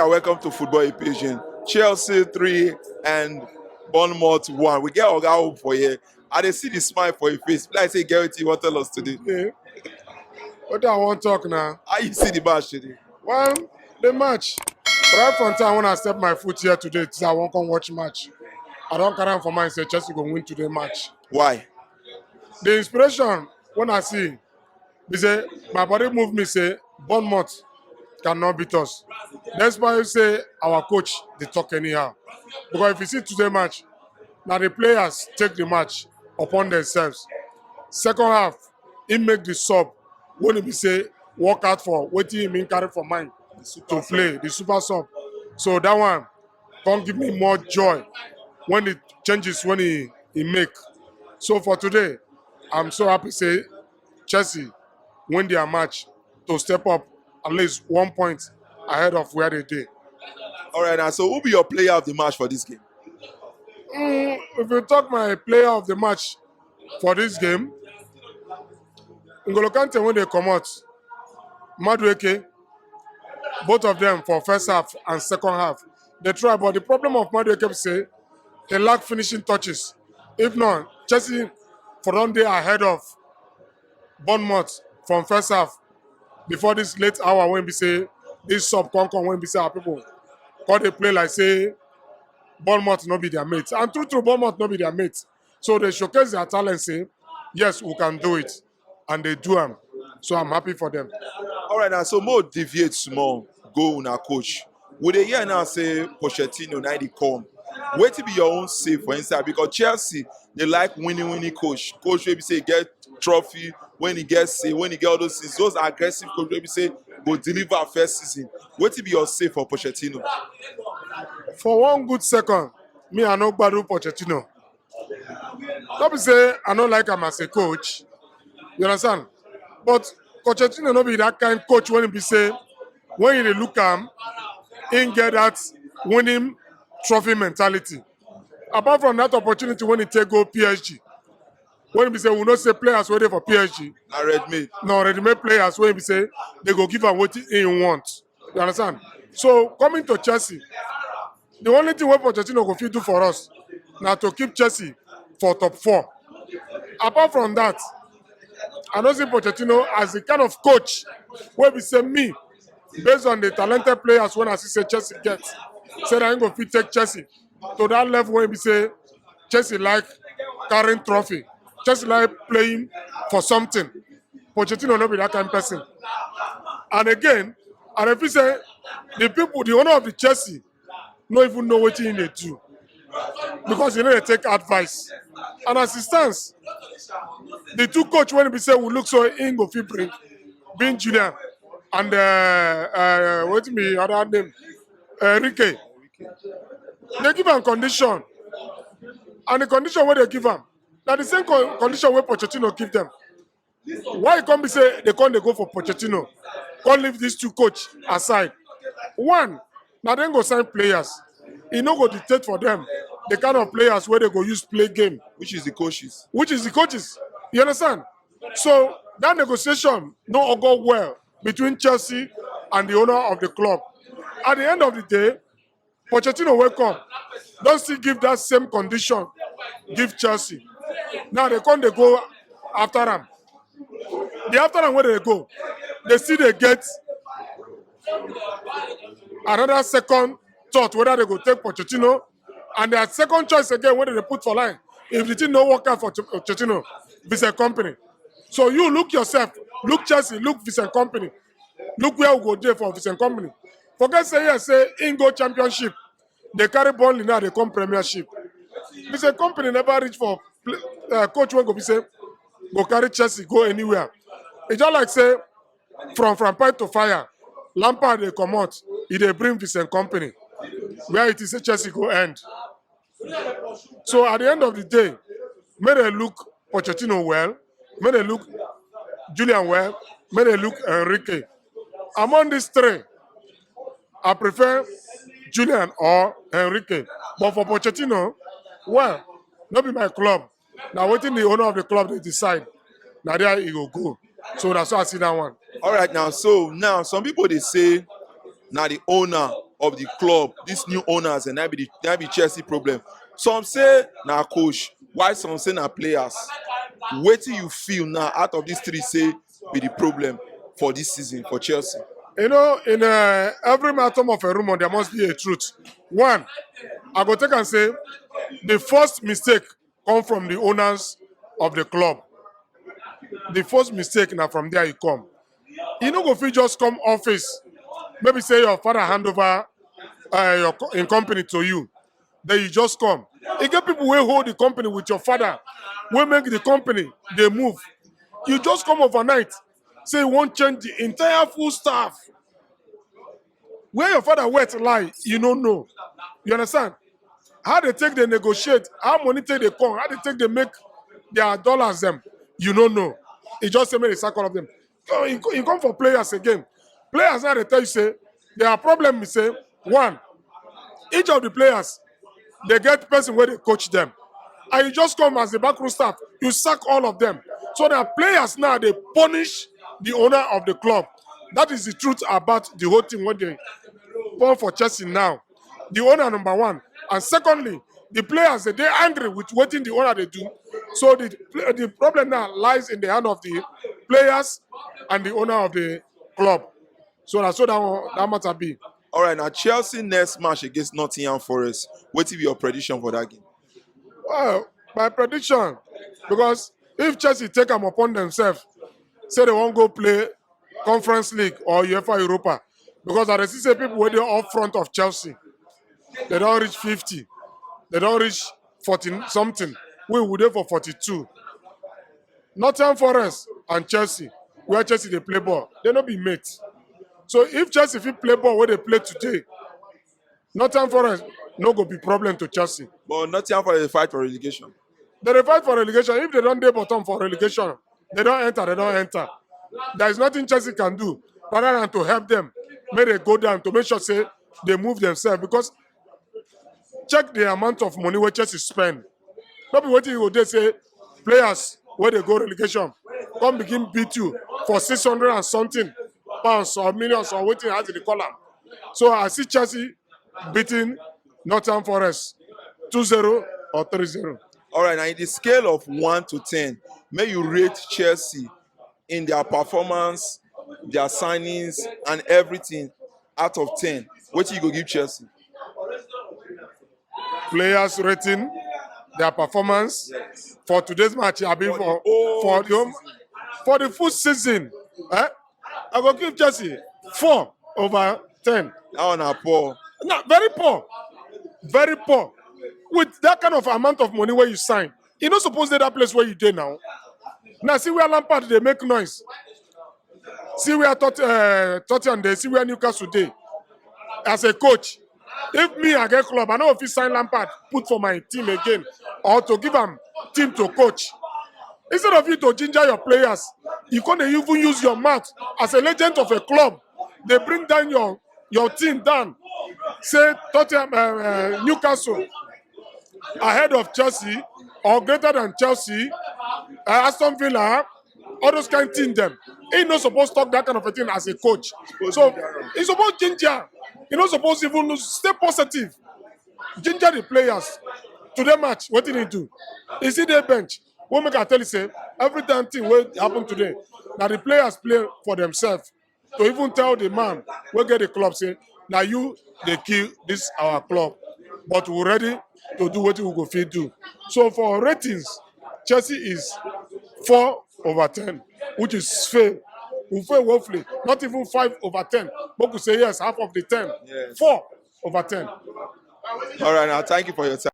and welcome to Football Equation. Chelsea 3 and Bournemouth 1. We get Oga home for here. I dey see the smile for your face. Like say, Garrett, you want to tell us today? Yeah. What do I want to talk now? How you see the match today? Well, the match. Right from time when I step my foot here today, I won't come watch match. I don't carry on for mine say Chelsea go win today match. Why? The inspiration when I see, they say my body move me say Bournemouth cannot beat us. That's why you say our coach they talk anyhow. Because if you see today match, now the players take the match upon themselves. Second half, he make the sub when he say work out for what he mean carry for mind to play the super sub. So that one can't give me more joy when it changes when he make. So for today, I'm so happy say Chelsea win their match to step up at least 1 point ahead of where they did. All right, now, so who be your player of the match for this game? If you talk my player of the match for this game, Kante when they come out, Madueke, both of them for first half and second half, they try. But the problem of Madueke is say he lack finishing touches. If not, Chelsea for one day ahead of Bournemouth from first half before this late hour when we say this sub concon when we say our people call they play like say Bournemouth not be their mates. And true Bournemouth not be their mates. So they showcase their talent, say, yes, we can do it. And they do them. So I'm happy for them. All right, now, so more deviate small, go on our coach. Would they hear now say Pochettino now they come? Wait to be your own save for inside because Chelsea, they like winning coach. Coach maybe say get trophy when he gets say, when he get all those things. Those aggressive coach maybe say go deliver first season. Wait to be your save for Pochettino. For one good second, me I know Badu Pochettino. Not be say I don't like him as a coach. You understand? But Pochettino not be that kind of coach when he be say when you look at him, he get that winning trophy mentality. Apart from that opportunity when he take go PSG, when he say we not say players waiting for PSG. I read me. No, ready-made players when he say they go give him what he want. You understand? So coming to Chelsea, the only thing what Pochettino go fit do for us now to keep Chelsea for top 4. Apart from that, I don't see Pochettino as the kind of coach where we say me, based on the talented players when I see say Chelsea gets, say that I ain't go fit take Chelsea to that level where we say Chelsea like carrying trophy. Chelsea like playing for something. Pochettino not be that kind of person. And again, and if you say the people, the owner of the Chelsea, not even know what they do because you know they take advice. And as it stands, the two coach when we say we look so in go fit being Julian and what's me other name Enrique. They give him condition, and the condition where they give him, now the same condition where Pochettino give them. Why can't be say they can't go for Pochettino? Can't leave these two coach aside. One, now then go sign players. He no go dictate for them the kind of players where they go use play game. Which is the coaches? Which is the coaches. You understand? So that negotiation no go well between Chelsea and the owner of the club. At the end of the day, Pochettino will come. Don't still give that same condition. Give Chelsea. Now they come, they go after them. The after them where they go, they see they get another second thought whether they go take Pochettino, and their second choice again whether they put for line. If the thing no work out for Pochettino, Vincent Company. So you look yourself, look Chelsea, look Vincent Company, look where we go there for Vincent Company. Forget say yes, say in go championship, they carry Boehly now they come premiership. Vincent Company never reach for coach when go be say go carry Chelsea go anywhere. It's just like say from pipe to fire. Lampard they come out, he they bring Vincent Company. Where it is a Chelsea go end. So at the end of the day, may they look Pochettino well, may they look Julian well, may they look Enrique. Among these three, I prefer Julian or Enrique. But for Pochettino, well, not be my club. Now waiting the owner of the club they decide. Now there he will go. So that's why I see that one. All right, now, so now some people they say now the owner of the club, these new owners, and that be Chelsea problem. Some say na coach, while some say na players. Wetin you feel now out of these three say be the problem for this season for Chelsea? You know, in every atom of a rumor, there must be a truth. One, I go take and say, the first mistake come from the owners of the club. The first mistake now from there you come. You know, go fit just come office. Maybe say your father hand over in company to you. Then you just come. You get people who hold the company with your father, will make the company they move. You just come overnight, say you won't change the entire full staff. Where your father wet lie, you don't know. You understand? How they take they negotiate, how money take they come, how they take they make their dollars them, you don't know. It just say make the circle of them. So you come for players again. Players now they tell you say their problem is say one, each of the players they get person where they coach them. And you just come as the backroom staff, you sack all of them. So the players now they punish the owner of the club. That is the truth about the whole thing when they born for Chelsea now. The owner number one. And secondly, the players they angry with what the owner they do. So the problem now lies in the hand of the players and the owner of the club. So that's so that matter be. All right, now Chelsea next match against Nottingham Forest. What will be your prediction for that game? Well, my prediction, because if Chelsea take them upon themselves, say they won't go play Conference League or UEFA Europa, because I see say people when they up front of Chelsea, they don't reach 50, they don't reach 40 something. We would there for 42. Nottingham Forest and Chelsea, where Chelsea they play ball, they not be mates. So if Chelsea fit play ball where they play today, Nottingham Forest no go be problem to Chelsea. But Nottingham Forest dey fight for relegation. They dey fight for relegation. If they don't dey bottom for relegation, they don't enter, they don't enter. There is nothing Chelsea can do rather than to help them. May they go down to make sure say they move themselves. Because check the amount of money where Chelsea spend. Not be waiting you go there say players where they go relegation come begin beat you for 600 and something pounds or millions or waiting as they call them. So I see Chelsea beating Nottingham Forest 2-0 or 3-0. All right, now in the scale of 1 to 10, may you rate Chelsea in their performance, their signings, and everything out of 10. What you go give Chelsea? Players rating their performance for today's match. I mean for the full season. I go give Chelsea 4/10. That one are poor. No, very poor. Very poor. With that kind of amount of money where you sign, you not supposed to that place where you did now. Now see where Lampard they make noise. See where Tottenham they see where Newcastle they. As a coach, if me I get club, I know if he sign Lampard, put for my team again, or to give him team to coach. Instead of you to ginger your players, you can't even use your mouth as a legend of a club. They bring down your team down. Say Tottenham, Newcastle ahead of Chelsea or greater than Chelsea, Aston Villa, all those kind of things them. He not supposed to talk that kind of a thing as a coach. So he's supposed to ginger. He not supposed to even stay positive. Ginger the players to the match. What did he do? He see their bench. What make I tell you say every damn thing what happened today. Now the players play for themselves. To even tell the man we get the club say now you they kill this our club, but we're ready to do what we go fit do. So for ratings, Chelsea is 4/10, which is fair. We fail woefully. Not even 5/10. But we say yes, half of the 10. Yes. 4/10. All right, now thank you for your time.